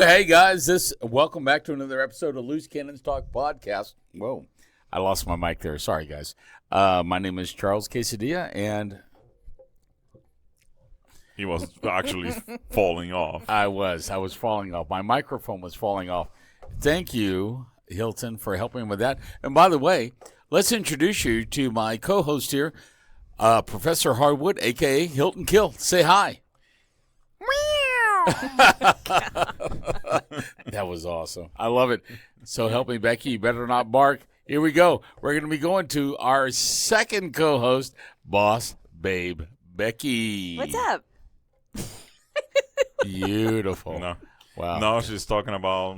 Hey guys, welcome back to another episode of Loose Cannons Talk Podcast. Whoa, I lost my mic there. Sorry, guys. My name is Charles Quesadilla, and he was actually falling off. I was falling off. My microphone was falling off. Thank you, Hilton, for helping with that. And by the way, let's introduce you to my co-host here, Professor Hardwood, a.k.a. Hilton Kill. Say hi. That was awesome. I love it. So help me, Becky. You better not bark. Here we go. We're going to be going to our second co-host, Boss Babe Becky. What's up? Beautiful. No. Wow. Now she's talking about,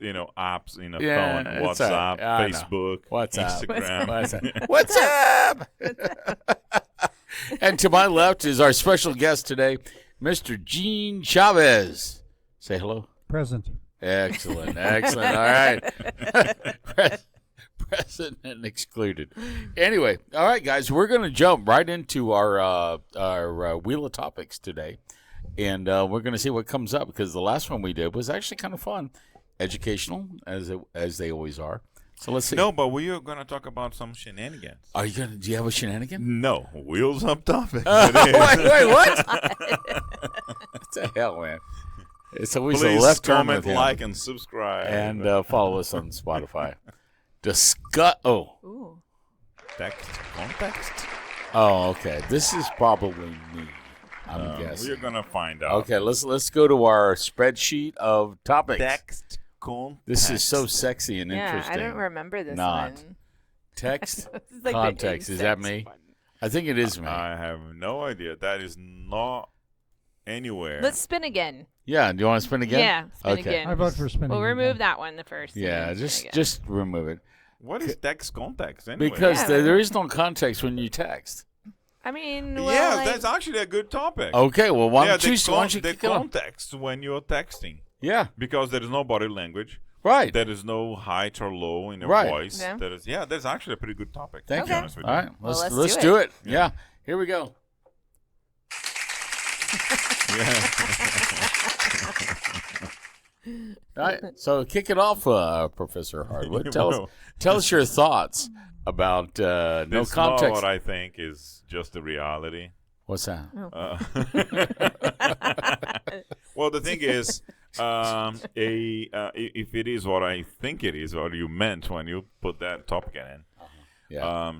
apps in a phone, WhatsApp, Facebook, Instagram. What's up? And to my left is our special guest today, Mr. Gene Chavez. Say hello. Present. Excellent. All right. Present and excluded. Anyway, all right, guys, we're going to jump right into our wheel of topics today, and we're going to see what comes up because the last one we did was actually kind of fun, educational as they always are. So let's see. No, but we are going to talk about some shenanigans. Are you going to? Do you have a shenanigan? No, wheels up topics. Wait, what? What the hell, man? It's always Please a left turn comment, with him. like, and subscribe. And follow us on Spotify. Oh. Ooh. Context. Oh, okay. This is probably me. I'm guessing. We're going to find out. Okay, let's go to our spreadsheet of topics. Text context. This is so sexy and interesting. I don't remember this Not. one. Text This is like the context. Is that insects me? one. I think it is me. I have no idea. That is not anywhere. Let's spin again. Yeah. Do you want to spin again? Yeah, spin Okay. again. I vote for spinning. We'll again. remove that one the first. and Yeah. then spin again. Just remove it What is text context anyway? because Yeah. there is no context when you text. I mean, well, yeah, like, that's actually a good topic. Okay. Well, why yeah, don't you the kick it off? context when you're texting. Yeah. Because there is no body language. Right. There is no height or low in your Right. voice. Yeah. That's actually a pretty good topic. Thank to be Okay. honest with All you. right. Well, Let's let's do do it. Yeah. Here we go. All right. So kick it off, Professor Hardwood. Tell us your thoughts about no This is context. not what I think is just the reality. What's that? Well, the thing is, if it is what I think it is, what you meant when you put that topic in, Yeah.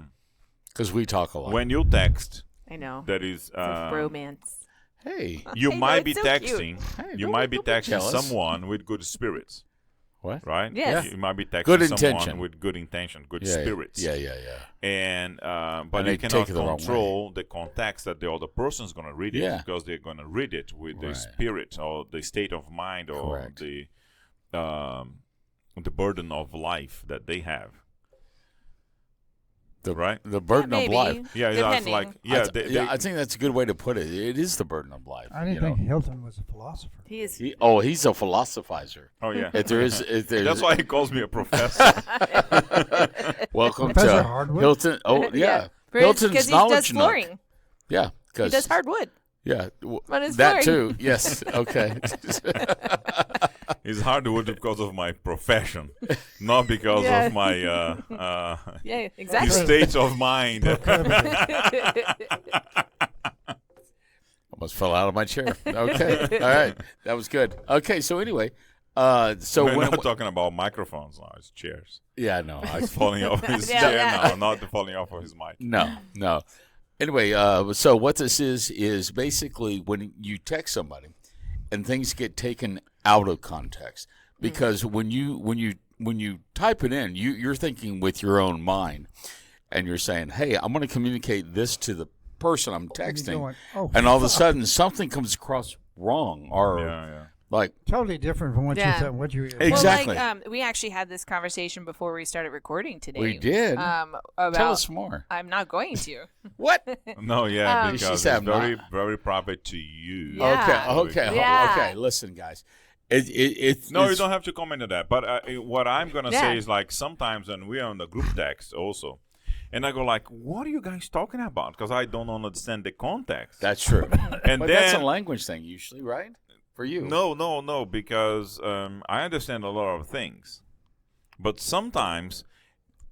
Because we talk a lot. when you text, I know. that is, It's like romance. Hey. you I know, might be it's so cute. texting. Hey, You don't- might be don't be texting jealous. someone with good spirits, What? right? Yes. You might be texting Good someone intention. with good intention, good Yeah, spirits. Yeah. And but And they you take cannot it the wrong control the context that the other person's going to read it Yeah. because they're going to read it with the Right. spirit or the state of mind or Correct. the burden of life that they have. Right? The burden of maybe. life. Yeah, that's Depending. like I think that's a good way to put it. It is the burden of life. I didn't think Hilton was a philosopher. He is. He's a philosophizer. Oh yeah. If there's, That's why he calls me a professor. welcome Professor to Hardwood? Hilton. Oh yeah, Because Hilton's he knowledge does nook. flooring. Yeah, He because does hardwood. yeah, On his that flooring. too. Yes, okay. It's hardwood because of my profession, not because Yeah. of my Yeah, exactly. state of mind. Almost fell out of my chair. Okay, all right, that was good. Okay, so anyway, so We're when not talking about microphones now; it's chairs. yeah, no, Falling off his Yeah, chair yeah. now, not the falling off of his mic. no. Anyway, so what this is basically when you text somebody and things get taken out of context because when you type it in, you're thinking with your own mind and you're saying, "Hey, I'm going to communicate this to the person I'm texting," going, "Oh, and all of a fuck." sudden something comes across wrong or Yeah. like Totally different from what Yeah. you said. What you Exactly. Well, like, we actually had this conversation before we started recording today. we did. About, Tell us more. I'm not going to. What? No, yeah, She because said it's very, not. very private to you. Yeah. Okay. Yeah. Okay. Listen, guys. It's No, you don't have to comment on that. But what I'm gonna Yeah. say is like sometimes when we're on the group text also, and I go like, "What are you guys talking about?" Because I don't understand the context. That's true. And But then that's a language thing usually, right? for you. No, because I understand a lot of things. But sometimes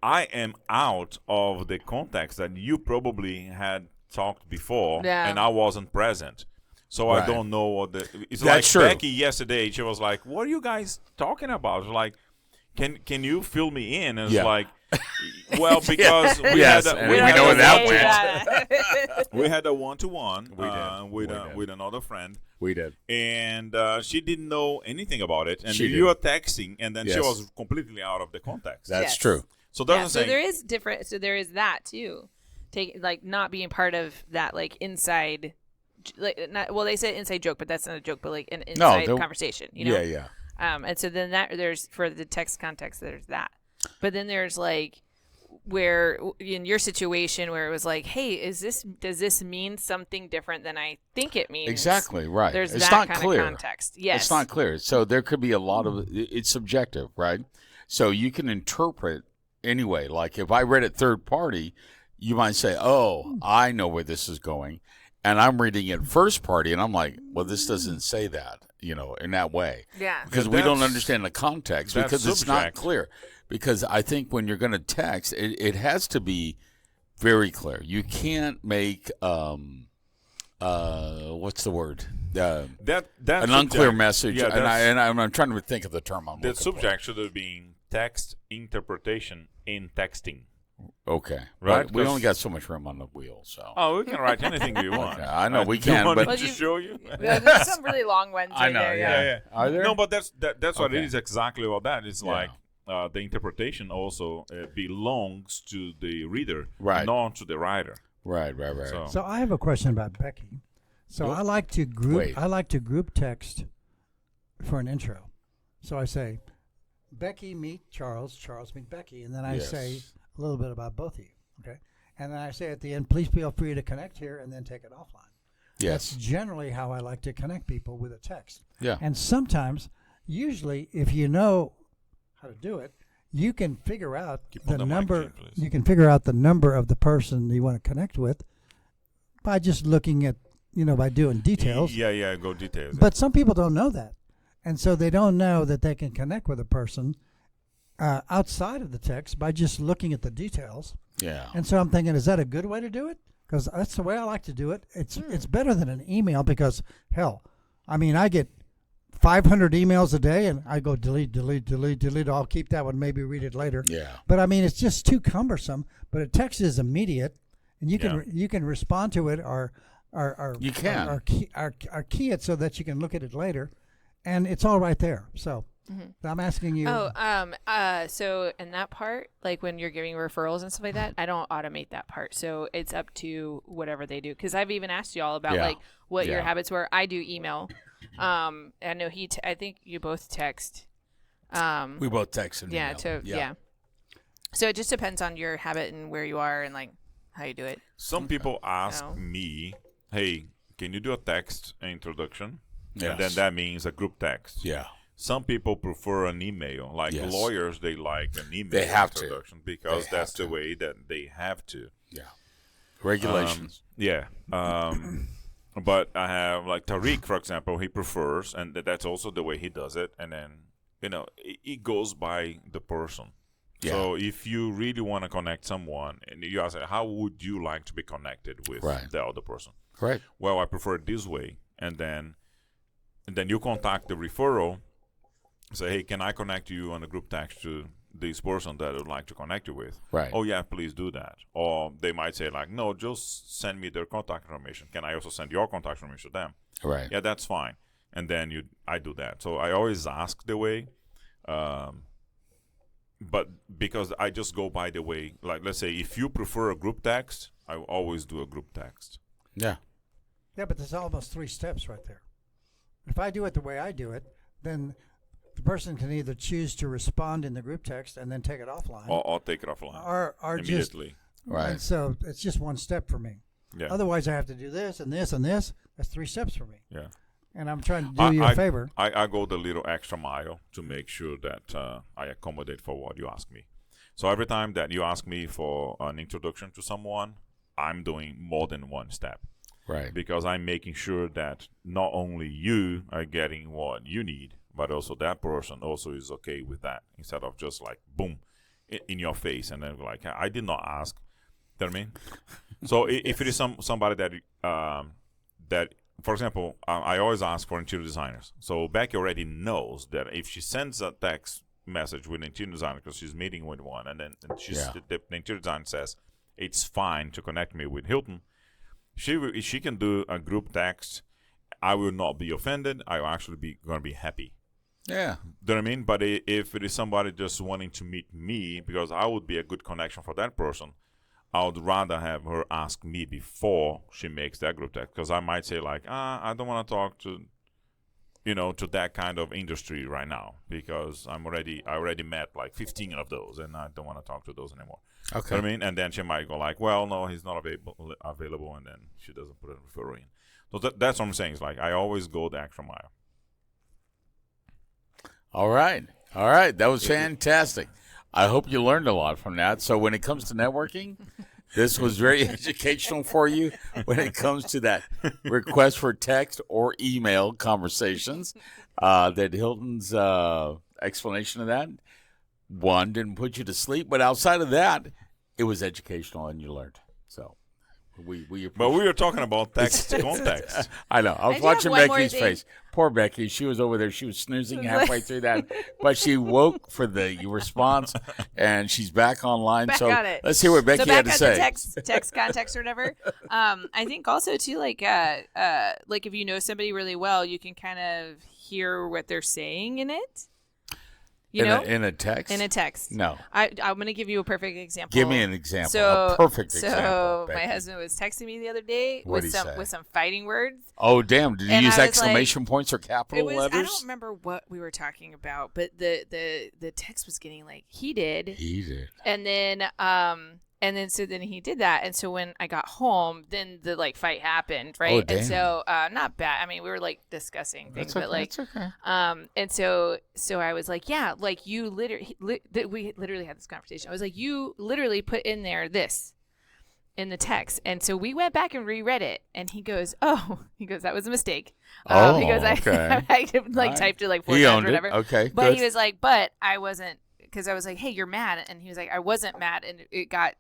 I am out of the context that you probably had talked before, and I wasn't present. So I don't know what it's like. True. Becky yesterday, she was like, "What are you guys talking about?" I was like, "Can you fill me in?" And it's like, well, because we had a one-to-one with another friend. We did. And she didn't know anything about it. And you were texting, and then she was completely out of the context. That's true. So there is different. So there is that too. Not being part of that inside. They say inside joke, but that's not a joke, but an inside conversation. Yeah. And so then there's for the text context, there's that. But then there's where in your situation where it was hey, does this mean something different than I think it means? Exactly, right. There's it's that not kind clear. of context. Yes. It's not clear. So there could be a lot of it's subjective, right? So you can interpret anyway. Like if I read it third party, you might say, "Oh, I know where this is going." And I'm reading it first party, and I'm like, well, this doesn't say that, in that way. Yeah. Because we don't understand the context because it's not clear. Because I think when you're going to text, it has to be very clear. You can't make, what's the word? An unclear message. Yeah, and I'm trying to think of the term I'm looking for. The subject should have been text interpretation in texting. Okay. Right? But we only got so much room on the wheel, so. Oh, we can write anything we want. Okay, I know we can, but but to show you. There's some really long ones. I know. There, Yeah. Are there? No, but that's what it is exactly about that. It's like the interpretation also belongs to the reader, not to the writer. Right. So I have a question about Becky. So I like to group text for an intro. So I say, Becky meet Charles, Charles meet Becky, and then I say a little bit about both of you, okay? And then I say at the end, please feel free to connect here and then take it offline. Yes. That's generally how I like to connect people with a text. Yeah. And sometimes, usually, if you know how to do it, you can figure out the number. You can figure out the number of the person you want to connect with by just looking at, by doing details. Yeah, go details. But some people don't know that. And so they don't know that they can connect with a person outside of the text by just looking at the details. Yeah. And so I'm thinking, is that a good way to do it? Because that's the way I like to do it. It's better than an email because, hell, I get 500 emails a day and I go delete. I'll keep that one, maybe read it later. Yeah. But it's just too cumbersome. But a text is immediate, and you can respond to it or you can or key it so that you can look at it later, and it's all right there. So. Mm-hmm. I'm asking you. So in that part, when you're giving referrals and stuff like that, I don't automate that part. So it's up to whatever they do. Because I've even asked you all about what your habits were. I do email. I know I think you both text. We both text and email. Yeah. So it just depends on your habit and where you are and how you do it. Some people ask me, "Hey, can you do a text introduction?" Yes. And then that means a group text. Yeah. Some people prefer an email. Lawyers, they like an email they have introduction because that's the way that they have to. Yeah. Regulations. But I have Tariq, for example, he prefers, and that's also the way he does it. And then, it goes by the person. Yeah. So if you really want to connect someone and you ask, how would you like to be connected with the other person? Right. Well, I prefer it this way. And then you contact the referral. Say, hey, can I connect you on a group text to this person that I would like to connect you with? Right. Oh, yeah, please do that. Or they might say, no, just send me their contact information. Can I also send your contact information to them? Right. Yeah, that's fine. And then I do that. So I always ask the way. But because I just go by the way, let's say, if you prefer a group text, I always do a group text. Yeah. Yeah, but there's almost 3 steps right there. If I do it the way I do it, then the person can either choose to respond in the group text and then take it offline. Or take it offline. Or immediately. Right. And so it's just 1 step for me. Yeah. Otherwise, I have to do this and this and this. That's 3 steps for me. Yeah. And I'm trying to do you a favor. I go the little extra mile to make sure that I accommodate for what you ask me. So every time that you ask me for an introduction to someone, I'm doing more than 1 step. Right. Because I'm making sure that not only you are getting what you need, but also that person also is okay with that, instead of just like boom in your face and then like I did not ask. You know what I mean? So if it is somebody that for example, I always ask for interior designers. So Becky already knows that if she sends a text message with an interior designer because she's meeting with one, and then the interior designer says it's fine to connect me with Hilton, she can do a group text. I will not be offended. I will actually be going to be happy. Yeah. Do you know what I mean? But if it is somebody just wanting to meet me because I would be a good connection for that person, I would rather have her ask me before she makes that group text, because I might say like, I don't want to talk to, to that kind of industry right now, because I already met like 15 of those, and I don't want to talk to those anymore. Okay. You know what I mean? And then she might go like, well, no, he's not available, and then she doesn't put a referral in. So that's what I'm saying. It's like I always go the extra mile. All right. That was fantastic. I hope you learned a lot from that. So when it comes to networking, this was very educational for you when it comes to that request for text or email conversations. That Hilton's explanation of that, one, didn't put you to sleep, but outside of that, it was educational and you learned. So but we were talking about text context. I know. I was watching Becky's face. Poor Becky. She was over there. She was snoozing halfway through that. But she woke for the response, and she's back online. Back so on it. let's hear what Becky had to say. Text context or whatever. I think also, too, like if you know somebody really well, you can kind of hear what they're saying in it. In a text? In a text. No. I'm going to give you a perfect example. Give me an example. A perfect example. So Becky. my husband was texting me the other day What'd with some fighting words. Oh, damn. Did you use exclamation points or capital letters? I don't remember what we were talking about, but the text was getting like heated. And then he did that. And so when I got home, then the fight happened, right? Oh, damn. And so not bad. I mean, we were discussing things, but that's okay. and so I was like, yeah, you literally, we literally had this conversation. I was like, you literally put in there this in the text. And so we went back and reread it, and he goes, that was a mistake. He goes, okay. I typed it 4 times or whatever. Okay, but good. he was like, but I wasn't, because I was like, hey, you're mad. And he was like, I wasn't mad. And it got,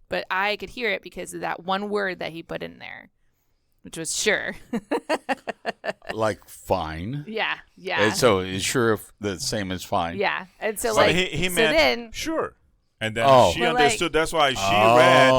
but I could hear it because of that one word that he put in there, which was sure. Fine. Yeah. And so is sure the same as fine? Yeah. And so he meant sure. And then she understood. That's why she read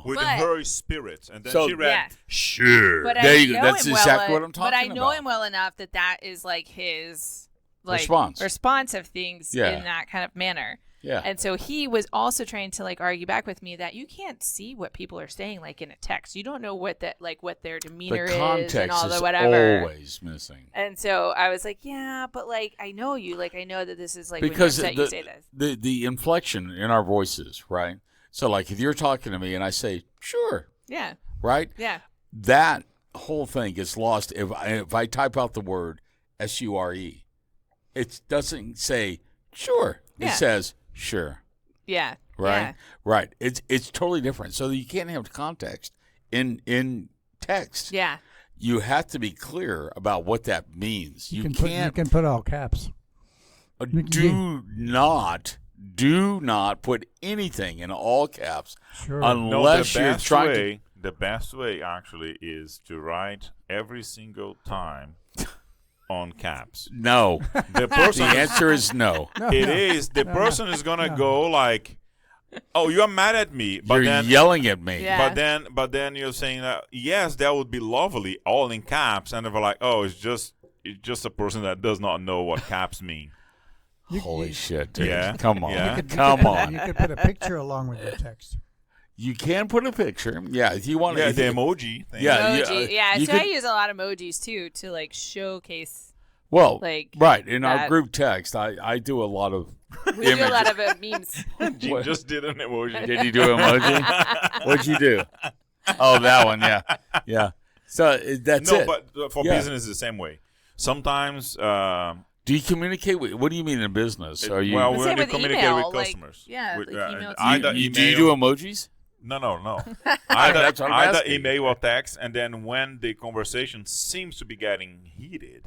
with her spirit. And then she read sure. But there you go. That's exactly what I'm talking about. But I know him well enough that is his response of things in that kind of manner. Yeah. And so he was also trying to argue back with me that you can't see what people are saying in a text. You don't know what what their demeanor is and all the whatever. The context is always missing. And so I was like, yeah, but I know you. I know that this is because when you're upset, you say this. The inflection in our voices, right? So if you're talking to me and I say sure. Yeah. Right? Yeah. That whole thing gets lost if I type out the word SURE. It doesn't say sure. Yeah. It says sure. Yeah. Right. Yeah. Right. It's totally different. So you can't have context in text. Yeah. You have to be clear about what that means. You can put all caps. Do not put anything in all caps unless you're trying to. The best way actually is to write every single time on caps. No. The answer is no. It is. The person is going to go oh, you're mad at me. But you're yelling at me. Yeah. But then you're saying that, yes, that would be lovely, all in caps. And they're like, oh, it's just a person that does not know what caps mean. Holy shit, dude. Yeah. Come on. Yeah. Come on. You could put a picture along with your text. You can put a picture. Yeah, if you want to. Yeah, the emoji thing. Yeah. Emoji. So I use a lot of emojis, too, to, showcase. Well, right. In our group text, I do a lot of We do a lot of memes. Gene just did an emoji. Did you do an emoji? What'd you do? Oh, that one, yeah. Yeah. So that's it. No, but for business, it's the same way. Sometimes... do you communicate with... What do you mean in business? Are you... Well, we communicate with customers. Email. Do you do emojis? No. That's what I'm Either asking. email or text, and then when the conversation seems to be getting heated,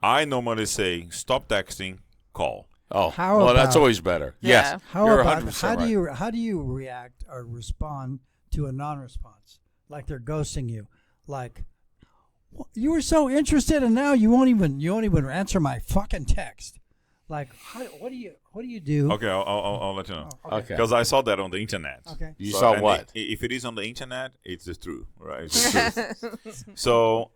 I normally say, stop texting, call. Oh, How well, that's about- always better. Yeah. Yes, How you're about 100% how do right. you react or respond to a non-response, like they're ghosting you, like you were so interested and now you won't even answer my fucking text, like what do you do? Okay, I'll let you know. Okay. Because I saw that on the internet. Okay. You saw and what? If it is on the internet, it's the truth, right? It's the truth. So,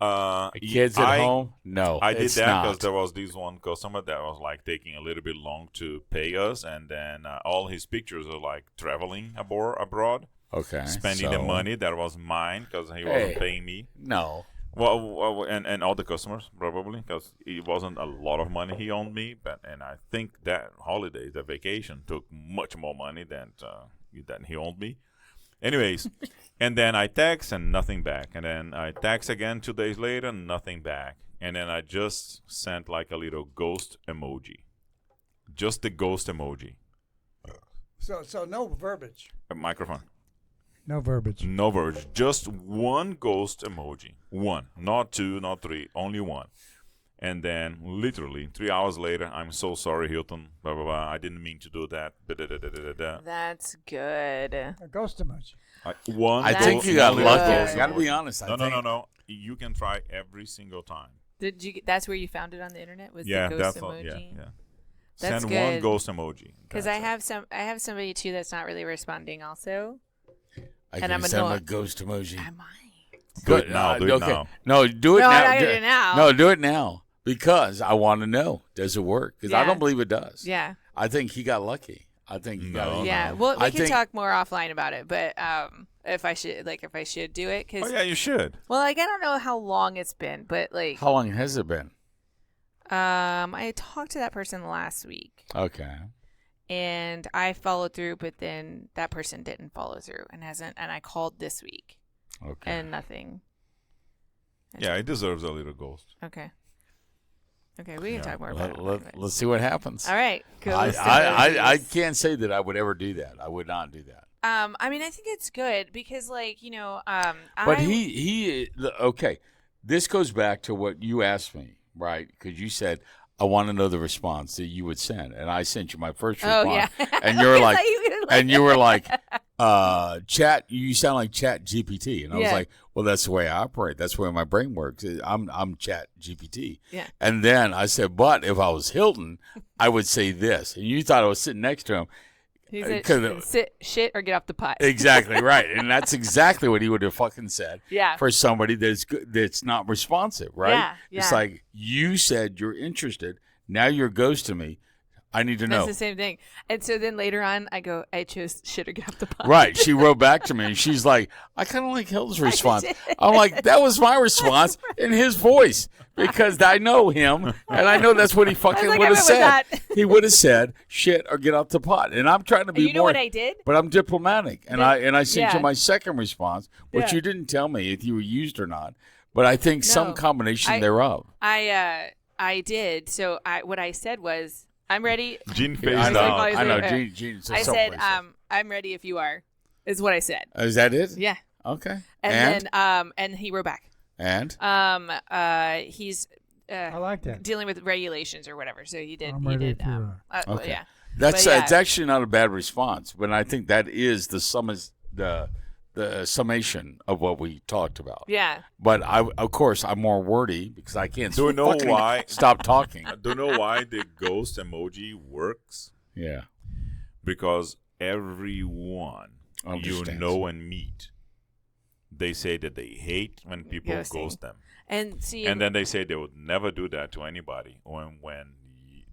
Kids at home? No, I did it's that not. because there was this one customer that was like taking a little bit long to pay us, and then all his pictures are like traveling abroad, Okay. spending the money that was mine because he Hey. wasn't paying me. No. Well, and all the customers probably because it wasn't a lot of money he owed me, and I think that holiday, the vacation, took much more money than he owed me. Anyways, and then I text and nothing back, and then I text again 2 days later, nothing back, and then I just sent like a little ghost emoji, just the ghost emoji. So no verbiage. A microphone. No verbiage. No verge, just one ghost emoji. One, not two, not three, only one. And then literally 3 hours later, I'm so sorry, Hilton. Blah blah blah. I didn't mean to do that. That's good. A ghost emoji. One. I think you got good. lucky. Ghost I got to be emoji. honest. No. You can try every single time. Did you? That's where you found it on the internet? Was Yeah, the ghost that's all. emoji? Yeah. That's Send one good. ghost emoji. Because That's it. I have somebody too that's not really responding. Also, I And can I'm send him a annoyed. ghost emoji. I might. Do it now. Do it okay. now. No, do it No, now. I'm not gonna do it now. No, do it now because I want to know. Does it work? Because I Yeah. don't believe it does. Yeah, I think he got lucky. I think he got. No. yeah. Well, we I can think- talk more offline about it. But if I should do it, because Oh yeah, you should. well, like I don't know how long it's been, but like How long has it been? I talked to that person last week. Okay. And I followed through, but then that person didn't follow through and hasn't. And I called this week Okay. and nothing. Yeah, it deserves a little ghost. Okay, we can talk more about it. Let's see what happens. All right, ghost I emojis. can't say that I would ever do that. I would not do that. I mean, I think it's good because, like, But okay. This goes back to what you asked me, right? Because you said, I want to know the response that you would send. And I sent you my first response. Oh, yeah. And you were like, And chat, you sound like Chat GPT. And I was Yeah. like, well, that's the way I operate. That's the way my brain works. I'm Chat GPT. Yeah. And then I said, but if I was Hilton, I would say this. And you thought I was sitting next to him. He said, 'cause- sit, shit, or get off the pot. Exactly right. And that's exactly what he would have fucking said. Yeah. For somebody that's not responsive, right? Yeah, It's yeah. like you said you're interested. Now you're ghosting me. I need to know. That's the same thing. And so then later on, I go, I chose shit or get off the pot. Right. She wrote back to me and she's like, I kind of like Hilton's response. did. I'm like, that was my response in his voice because I know him and I know that's what he fucking like, would I have went with said. that. He would have said shit or get off the pot. And I'm trying to be You know more. what I did? But I'm diplomatic, and I sent yeah. you my second response, which Yeah. you didn't tell me if you were used or not. But I think some No. combination I- thereof. I did. So what I said was, I'm ready. Gene I phased was know. like, out. oh, I know. uh, Gene I said, I'm ready if you are, is what I said. Is that it? Yeah. Okay. And then and he wrote back. And He's I like that. dealing with regulations or whatever. So he did. I'm He ready did. if you are. Well, Okay. yeah. that's But yeah. it's actually not a bad response, but I think that is the summation of what we talked about. Yeah. But of course, I'm more wordy because I can't. Do you know fucking why? Stop talking. I don't know why the ghost emoji works. Yeah. Because everyone you Understands. know and meet, they say that they hate when people Ghosting. ghost them. And see. And then they say they would never do that to anybody. When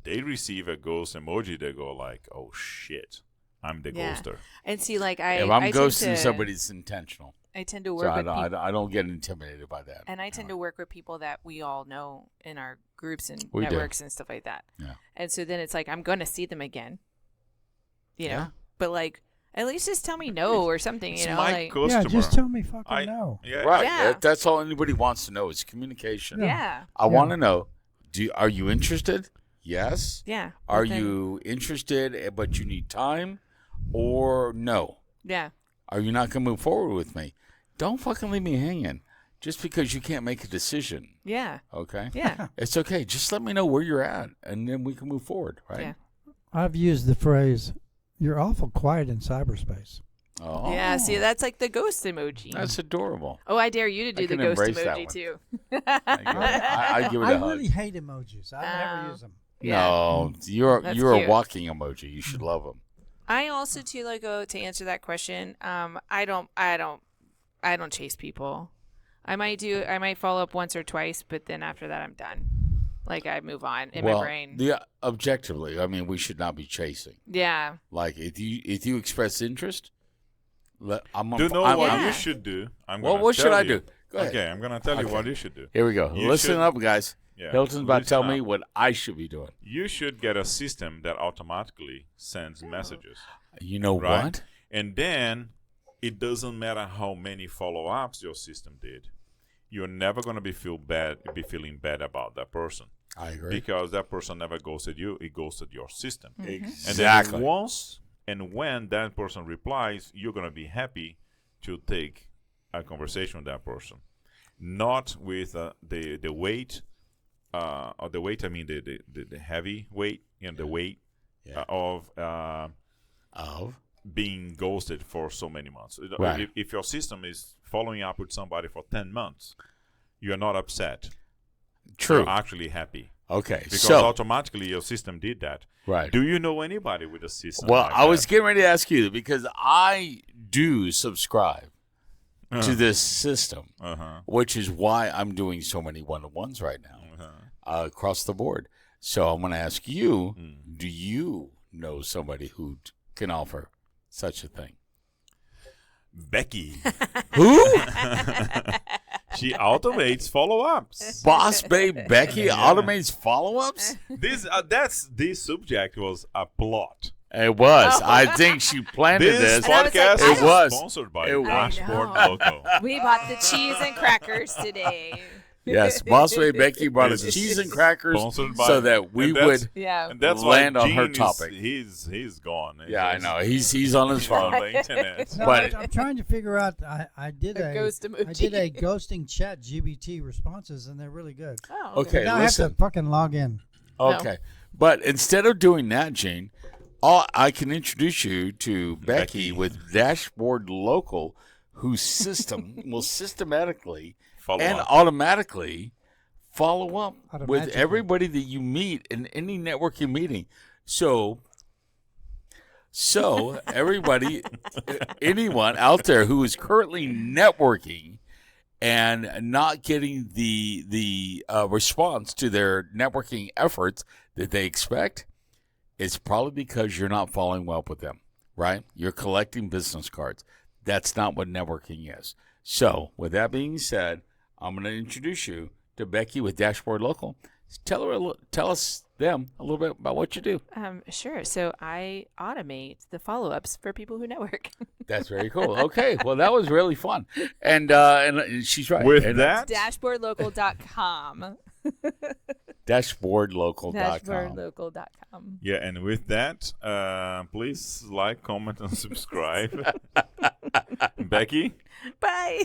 they receive a ghost emoji, they go like, "Oh shit, I'm the Yeah. ghoster." And see, like If I'm I ghosting tend to, somebody, it's intentional. I tend to So work with people. I don't get intimidated by that. And I tend to work with people that we all know in our groups and We do. networks and stuff like that. Yeah. And so then it's like, I'm going to see them again. You know? Yeah. But like, at least just tell me no or something, It's you know? my Like, customer. Yeah, just tell me fucking I- no. Yeah. Right. Yeah. That's all anybody wants to know is communication. yeah. I want to know, are you interested? Yes. Yeah. Are But then- you interested but you need time or no? Yeah. Are you not going to move forward with me? Don't fucking leave me hanging just because you can't make a decision. Yeah. Okay? Yeah. It's okay. Just let me know where you're at, and then we can move forward, right? Yeah. I've used the phrase, "You're awful quiet in cyberspace." Oh. Yeah, see, that's like the ghost emoji. That's adorable. Oh, I dare you to do the can ghost embrace that emoji one. too. I give it I a hug. really hate emojis. I never use them. No, you're That's a cute. walking emoji. You should love them. I also too like to answer that question. I don't chase people. I might follow up once or twice, but then after that I'm done. Like I move on in my brain. Objectively, I mean, we should not be chasing. Yeah. Like if you express interest, I'm Do you know I'm- what Yeah. you should do? what should I do? Go ahead. Okay, I'm going to tell you Okay. what you should do. Here we go. You Listen should- up, guys. Yeah, Hilton's about to tell listen me up. what I should be doing. You should get a system that automatically sends messages. You know Right? what? And then it doesn't matter how many follow-ups your system did. You're never going to be feeling bad about that person. I agree. Because that person never ghosted you, it ghosted your system. Exactly. And then once and when that person replies, you're going to be happy to take a conversation with that person. Not with the weight, or the weight, I mean the heavy weight, the weight of being ghosted for so many months. Right. If your system is following up with somebody for 10 months, you're not upset. True. You're actually happy. Okay. Because So automatically your system did that. right. Do you know anybody with a system Well, like I was that? getting ready to ask you because I do subscribe to this system, which is why I'm doing so many one-on-ones right now across the board. So I'm going to ask you, do you know somebody who can offer such a thing? Becky. Who? She automates follow-ups. Boss Babe Becky automates follow-ups? This subject was a plot. It was. I think she planned This this. And I was podcast like, It was. sponsored by It was. Dashboard I know. Loco. We bought the cheese and crackers today. Yes, Boss Babe Becky brought us This is cheese and crackers sponsored by- so that we and that's- would. Yeah. And that's Land why on her Gene topic. He's gone. Yeah, I know. He's on his He's on phone. the internet. No, But- I'm trying to figure out. I did A a ghost emoji. I did a ghosting chat GBT responses, and they're really good. Oh, Okay, Now I have listen. to fucking log in. Okay. But instead of doing that, Gene, I can introduce you to Becky with Dashboard Local, whose system will systematically Follow and up. automatically follow up with Automagically. everybody that you meet in any networking meeting. So everybody, anyone out there who is currently networking and not getting the response to their networking efforts that they expect, it's probably because you're not following up with them, right? You're collecting business cards. That's not what networking is. So, with that being said, I'm going to introduce you to Becky with Dashboard Local. Tell them a little bit about what you do. Sure. So I automate the follow-ups for people who network. That's very cool. Okay, well, that was really fun, and she's right. With And that, Dashboardlocal.com. Dashboardlocal.com. Dashboardlocal.com. yeah, and with that, please like, comment, and subscribe. Becky? Bye.